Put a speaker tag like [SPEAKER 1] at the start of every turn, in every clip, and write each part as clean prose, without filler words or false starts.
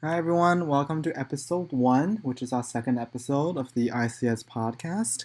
[SPEAKER 1] Hi everyone, welcome to episode 1, which is our second episode of the ICS Podcast.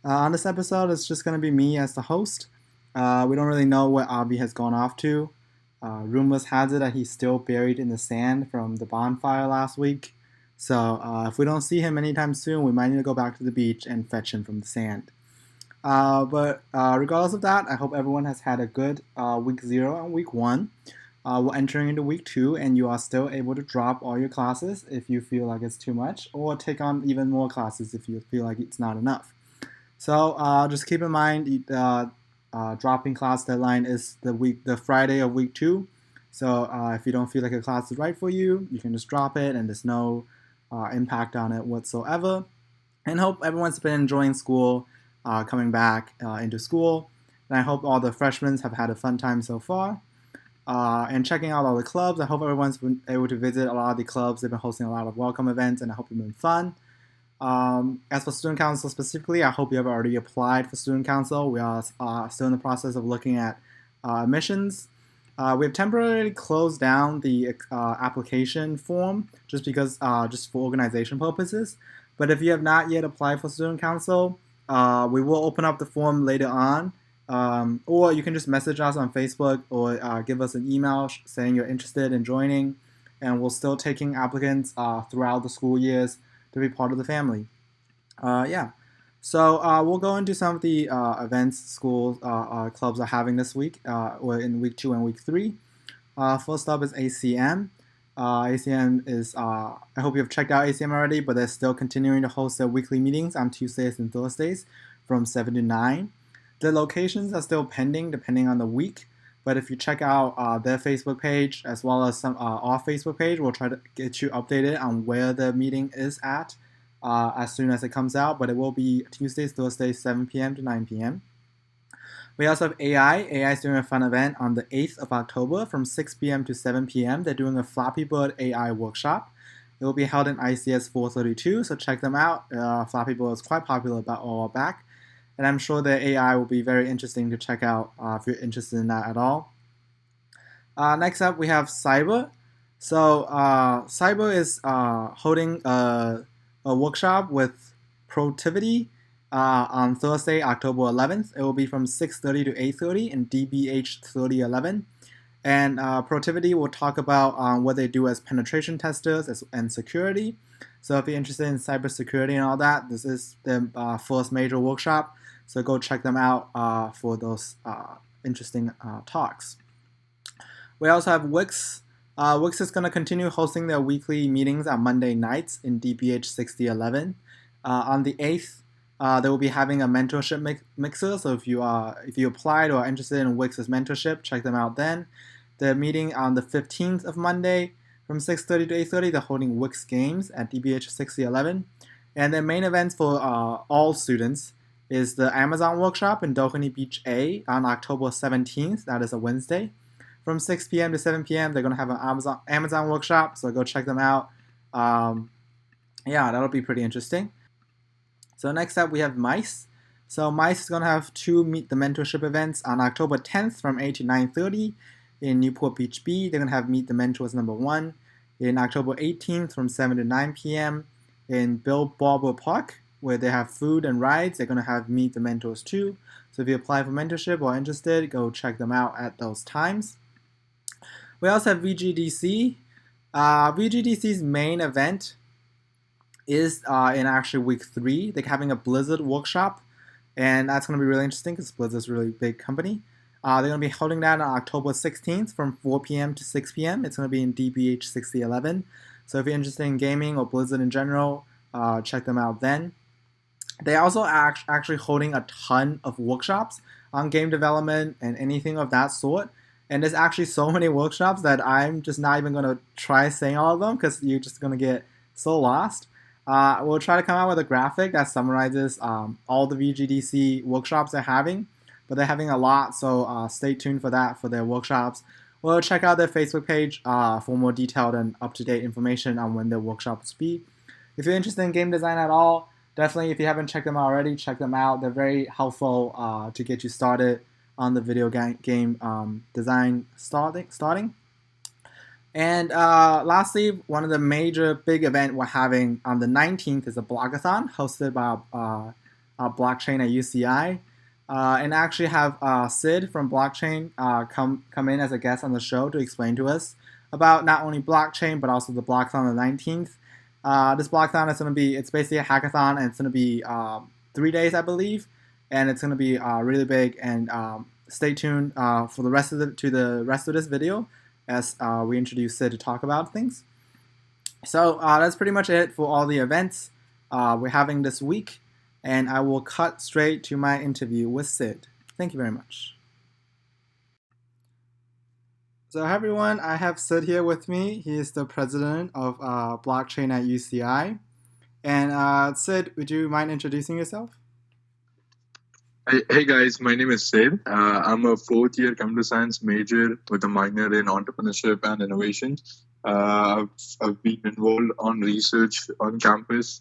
[SPEAKER 1] On this episode, it's just going to be me as the host. We don't really know what Avi has gone off to. Rumors has it that he's still buried in the sand from the bonfire last week. So if we don't see him anytime soon, we might need to go back to the beach and fetch him from the sand. But regardless of that, I hope everyone has had a good week 0 and week 1. We're entering into week 2, and you are still able to drop all your classes if you feel like it's too much, or take on even more classes if you feel like it's not enough. So just keep in mind, dropping class deadline is the Friday of week 2. So if you don't feel like a class is right for you, you can just drop it, and there's no impact on it whatsoever. And hope everyone's been enjoying school, coming back into school. And I hope all the freshmen have had a fun time so far. And checking out all the clubs. I hope everyone's been able to visit a lot of the clubs. They've been hosting a lot of welcome events, and I hope it's been fun. As for student council specifically, I hope you have already applied for student council. We are still in the process of looking at admissions. We have temporarily closed down the application form just for organization purposes. But if you have not yet applied for student council, we will open up the form later on. Or you can just message us on Facebook or give us an email saying you're interested in joining, and we're still taking applicants throughout the school years to be part of the family. So we'll go into some of the events school clubs are having this week, or in week 2 and week 3. First up is ACM. ACM is, I hope you've checked out ACM already, but they're still continuing to host their weekly meetings on Tuesdays and Thursdays from 7 to 9. The locations are still pending depending on the week, but if you check out their Facebook page as well as our Facebook page, we'll try to get you updated on where the meeting is at as soon as it comes out, but it will be Tuesdays, Thursdays, 7 p.m. to 9 p.m. We also have AI. AI is doing a fun event on the 8th of October from 6 p.m. to 7 p.m. They're doing a Flappy Bird AI workshop. It will be held in ICS 432, so check them out. Flappy Bird is quite popular about a while back. And I'm sure the AI will be very interesting to check out if you're interested in that at all. Next up, we have Cyber. So Cyber is holding a workshop with Protivity on Thursday, October 11th. It will be from 6:30 to 8:30 in DBH 3011. And Protivity will talk about what they do as penetration testers and security. So if you're interested in cybersecurity and all that, this is the first major workshop. So go check them out for those interesting talks. We also have Wix. Wix is going to continue hosting their weekly meetings on Monday nights in DBH 6011. On the 8th, they will be having a mentorship mixer. So if you applied or are interested in Wix's mentorship, check them out then. They're meeting on the 15th of Monday from 6:30 to 8:30. They're holding Wix Games at DBH 6011. And their main events for all students is the Amazon workshop in Doheny Beach A on October 17th. That is a Wednesday. From 6 p.m. to 7 p.m., they're going to have an Amazon workshop, so go check them out. That'll be pretty interesting. So next up, we have MICE. So MICE is going to have 2 Meet the Mentorship events on October 10th from 8 to 9:30 in Newport Beach B. They're going to have Meet the Mentors number 1 in October 18th from 7 to 9 p.m. in Bill Barber Park, where they have food and rides. They're going to have Meet the Mentors too. So if you apply for mentorship or interested, go check them out at those times. We also have VGDC. VGDC's main event is in actually week 3. They're having a Blizzard workshop, and that's going to be really interesting because Blizzard's a really big company. They're going to be holding that on October 16th from 4 p.m. to 6 p.m. It's going to be in DBH 6011. So if you're interested in gaming or Blizzard in general, check them out then. They also actually holding a ton of workshops on game development and anything of that sort. And there's actually so many workshops that I'm just not even going to try saying all of them because you're just going to get so lost. We'll try to come out with a graphic that summarizes all the VGDC workshops they're having. But they're having a lot, so stay tuned for that for their workshops. We'll check out their Facebook page for more detailed and up-to-date information on when their workshops be. If you're interested in game design at all, definitely, if you haven't checked them out already, check them out. They're very helpful to get you started on the video game design starting. And lastly, one of the major big event we're having on the 19th is a Blockathon hosted by Blockchain at UCI. And actually have Sid from Blockchain come in as a guest on the show to explain to us about not only blockchain but also the blockathon on the 19th. This blockathon is going to be, it's basically a hackathon, and it's going to be 3 days, I believe, and it's going to be really big. And stay tuned for the rest of this video as we introduce Sid to talk about things. So that's pretty much it for all the events we're having this week, and I will cut straight to my interview with Sid. Thank you very much. So hi everyone, I have Sid here with me. He is the president of Blockchain at UCI. And Sid, would you mind introducing yourself?
[SPEAKER 2] Hey guys, my name is Sid. I'm a fourth-year computer science major with a minor in entrepreneurship and innovation. I've been involved on research on campus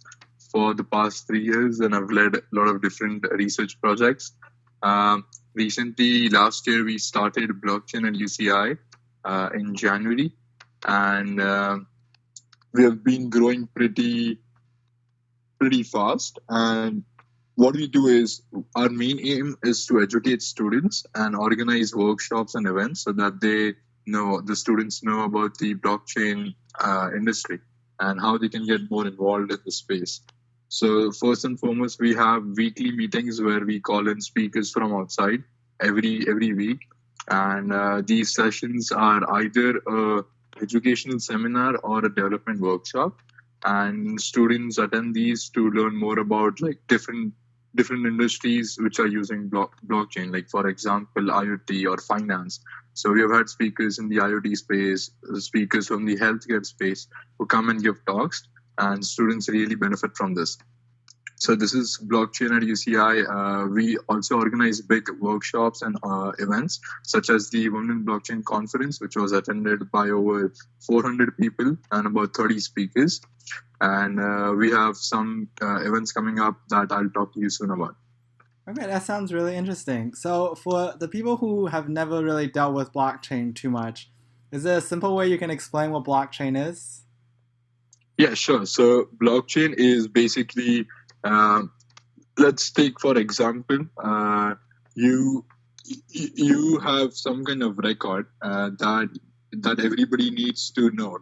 [SPEAKER 2] for the past 3 years, and I've led a lot of different research projects. Recently, last year, we started Blockchain at UCI in January, and we have been growing pretty fast. And what we do is, our main aim is to educate students and organize workshops and events so that the students know about the blockchain industry and how they can get more involved in the space. So first and foremost, we have weekly meetings where we call in speakers from outside every week. And these sessions are either a educational seminar or a development workshop. And students attend these to learn more about different industries which are using blockchain, like for example IoT or finance. So we have had speakers in the IoT space, speakers from the healthcare space who come and give talks, and students really benefit from this. So this is Blockchain at UCI. We also organize big workshops and events, such as the Women in Blockchain Conference, which was attended by over 400 people and about 30 speakers. And we have some events coming up that I'll talk to you soon about.
[SPEAKER 1] Okay, that sounds really interesting. So for the people who have never really dealt with blockchain too much, is there a simple way you can explain what blockchain is?
[SPEAKER 2] Yeah, sure. So blockchain is basically, let's take for example, you have some kind of record that everybody needs to know,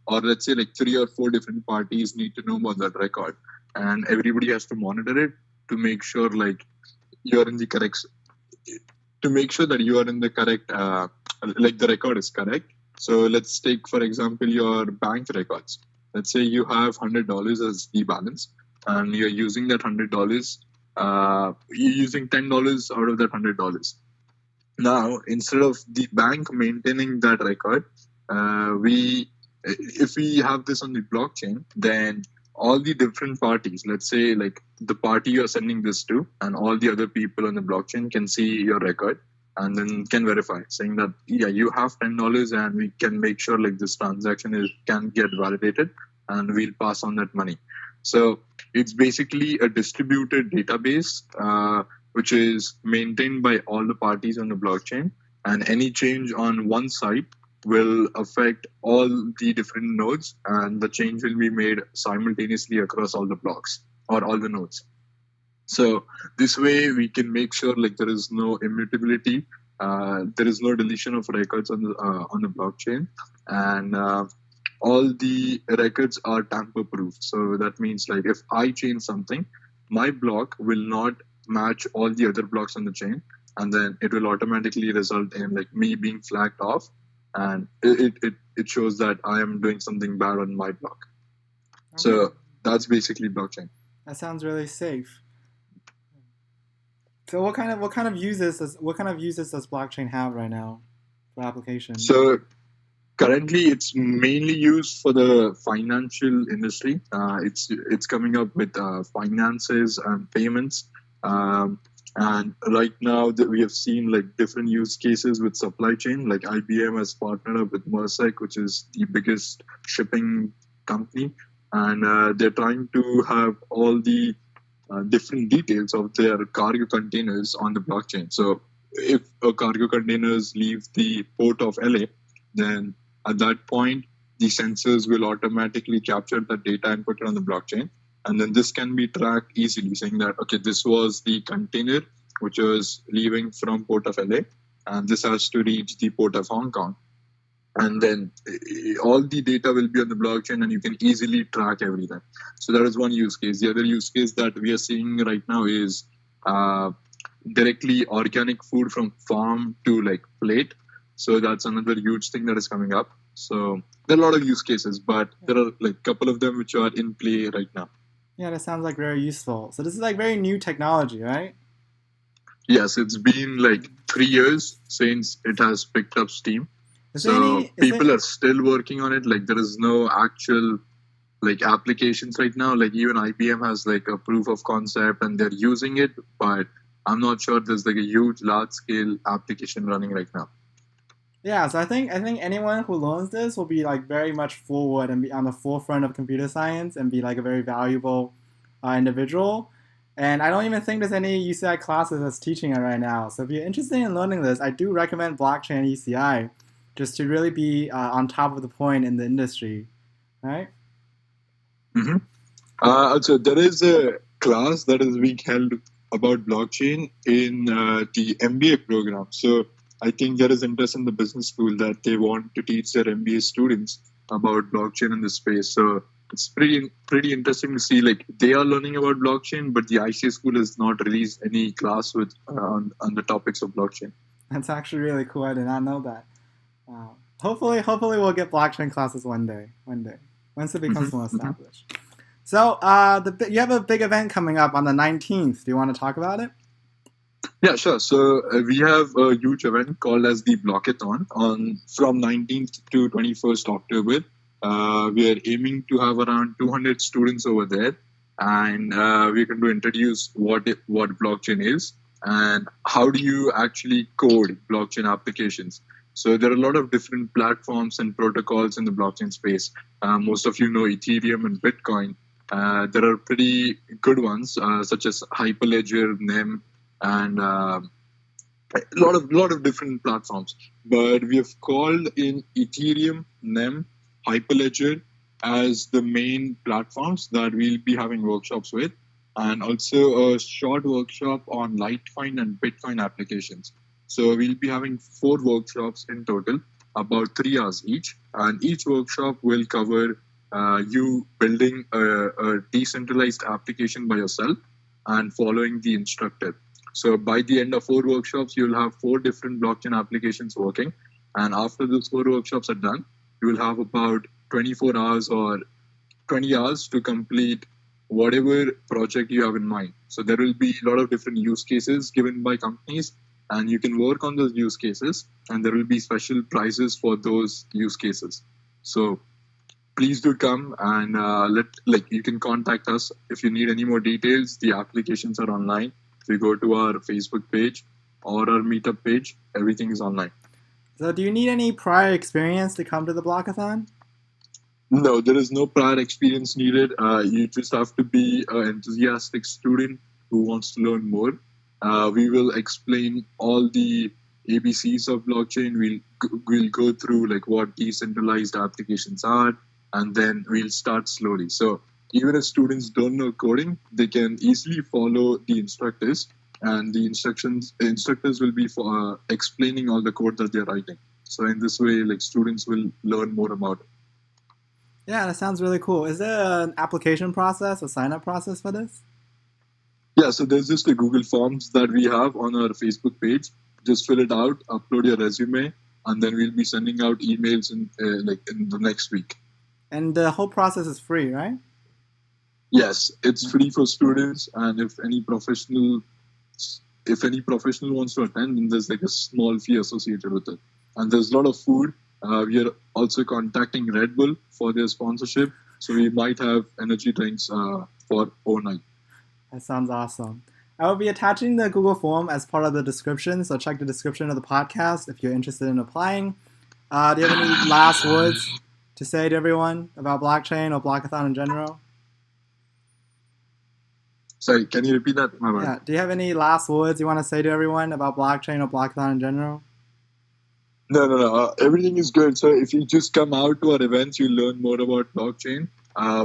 [SPEAKER 2] or let's say 3 or 4 different parties need to know about that record, and everybody has to monitor it to make sure you're in the correct, to make sure that you are in the correct, the record is correct. So let's take for example your bank records. Let's say you have $100 as the balance, and you're using that $100. You're using $10 out of that $100. Now, instead of the bank maintaining that record, if we have this on the blockchain, then all the different parties, let's say the party you're sending this to, and all the other people on the blockchain can see your record and then can verify, saying that, yeah, you have $10, and we can make sure this transaction can get validated, and we'll pass on that money. So it's basically a distributed database, which is maintained by all the parties on the blockchain, and any change on one side will affect all the different nodes, and the change will be made simultaneously across all the blocks or all the nodes. So this way we can make sure there is no immutability, there is no deletion of records on the blockchain, and all the records are tamper-proof. So that means if I change something, my block will not match all the other blocks on the chain, and then it will automatically result in me being flagged off, and it shows that I am doing something bad on my block. Okay. So that's basically blockchain.
[SPEAKER 1] That sounds really safe. So what kind of uses does blockchain have right now for applications?
[SPEAKER 2] So currently, it's mainly used for the financial industry. It's coming up with finances and payments. And right now that we have seen different use cases with supply chain, IBM has partnered up with Maersk, which is the biggest shipping company, and they're trying to have all the different details of their cargo containers on the blockchain. So if a cargo containers leave the port of LA, then At that point, the sensors will automatically capture the data and put it on the blockchain. And then this can be tracked easily, saying that, okay, this was the container which was leaving from port of LA, and this has to reach the port of Hong Kong. And then all the data will be on the blockchain and you can easily track everything. So that is one use case. The other use case that we are seeing right now is directly organic food from farm to like plate. So that's another huge thing that is coming up. So there are a lot of use cases, but there are like a couple of them which are in play right now.
[SPEAKER 1] Yeah, that sounds like very useful. So this is like very new technology, right?
[SPEAKER 2] Yes, it's been like 3 years since it has picked up steam. People are still working on it. Like there is no actual like applications right now. Like even IBM has like a proof of concept and they're using it, but I'm not sure there's like a huge large scale application running right now.
[SPEAKER 1] Yeah, so I think anyone who learns this will be like very much forward and be on the forefront of computer science and be like a very valuable individual. And I don't even think there's any UCI classes that's teaching it right now. So if you're interested in learning this, I do recommend Blockchain UCI just to really be on top of the point in the industry, right?
[SPEAKER 2] Mm-hmm. So there is a class that is being held about blockchain in the MBA program. So I think there is interest in the business school that they want to teach their MBA students about blockchain in this space. So it's pretty interesting to see like they are learning about blockchain, but the ICS school has not released any class with on the topics of blockchain.
[SPEAKER 1] That's actually really cool. I did not know that. Hopefully we'll get blockchain classes one day, once it becomes more established. So you have a big event coming up on the 19th. Do you want to talk about it?
[SPEAKER 2] Yeah, sure. So we have a huge event called as the Blockathon from 19th to 21st October. We are aiming to have around 200 students over there, and we're going to introduce what blockchain is and how do you actually code blockchain applications. So there are a lot of different platforms and protocols in the blockchain space. Most of you know Ethereum and Bitcoin. There are pretty good ones such as Hyperledger, NEM, and a lot of different platforms. But we have called in Ethereum, NEM, Hyperledger as the main platforms that we'll be having workshops with, and also a short workshop on Litecoin and Bitcoin applications. So we'll be having 4 workshops in total, about 3 hours each, and each workshop will cover you building a decentralized application by yourself and following the instructor. So by the end of 4 workshops, you'll have 4 different blockchain applications working. And after those 4 workshops are done, you will have about 24 hours or 20 hours to complete whatever project you have in mind. So there will be a lot of different use cases given by companies, and you can work on those use cases, and there will be special prizes for those use cases. So please do come and you can contact us if you need any more details. The applications are online. If you go to our Facebook page or our meetup page, everything is online.
[SPEAKER 1] So do you need any prior experience to come to the Blockathon?
[SPEAKER 2] No, there is no prior experience needed. You just have to be an enthusiastic student who wants to learn more. We will explain all the ABCs of blockchain. We'll go through like what decentralized applications are, and then we'll start slowly. So even if students don't know coding, they can easily follow the instructors, and the instructors will be for explaining all the code that they're writing. So in this way, like students will learn more about it.
[SPEAKER 1] Yeah, that sounds really cool. Is there an application process, a sign-up process for this?
[SPEAKER 2] Yeah, so there's just a Google Forms that we have on our Facebook page. Just fill it out, upload your resume, and then we'll be sending out emails in the next week.
[SPEAKER 1] And the whole process is free, right?
[SPEAKER 2] Yes, it's free for students, and if any professional wants to attend, then there's like a small fee associated with it. And there's a lot of food. We are also contacting Red Bull for their sponsorship, so we might have energy drinks for overnight.
[SPEAKER 1] That sounds awesome. I will be attaching the Google form as part of the description, so check the description of the podcast if you're interested in applying. Do you have any last words to say to everyone about blockchain or Blockathon in general?
[SPEAKER 2] Sorry, can you repeat that?
[SPEAKER 1] Yeah. Do you have any last words you want to say to everyone about blockchain or Blockathon in general?
[SPEAKER 2] No. Everything is good. So if you just come out to our events, you learn more about blockchain.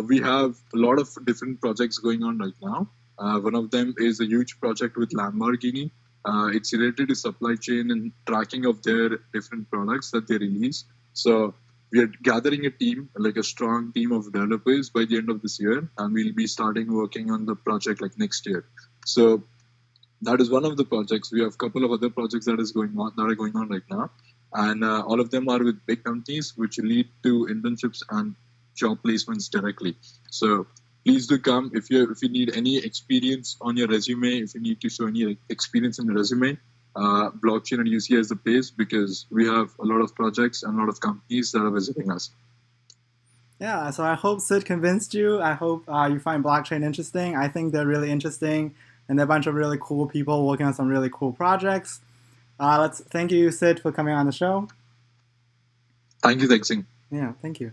[SPEAKER 2] We have a lot of different projects going on right now. One of them is a huge project with Lamborghini. It's related to supply chain and tracking of their different products that they release. So we are gathering a team, like a strong team of developers by the end of this year, and we'll be starting working on the project like next year. So that is one of the projects. We have a couple of other projects that are going on right now, and all of them are with big companies, which lead to internships and job placements directly. So please do come if you need any experience on your resume. If you need to show any experience in your resume, blockchain and UCI is the place because we have a lot of projects and a lot of companies that are visiting us.
[SPEAKER 1] Yeah, so I hope Sid convinced you. I hope you find blockchain interesting. I think they're really interesting, and they're a bunch of really cool people working on some really cool projects. Let's thank you, Sid, for coming on the show.
[SPEAKER 2] Thank you, Dexing.
[SPEAKER 1] Yeah, thank you.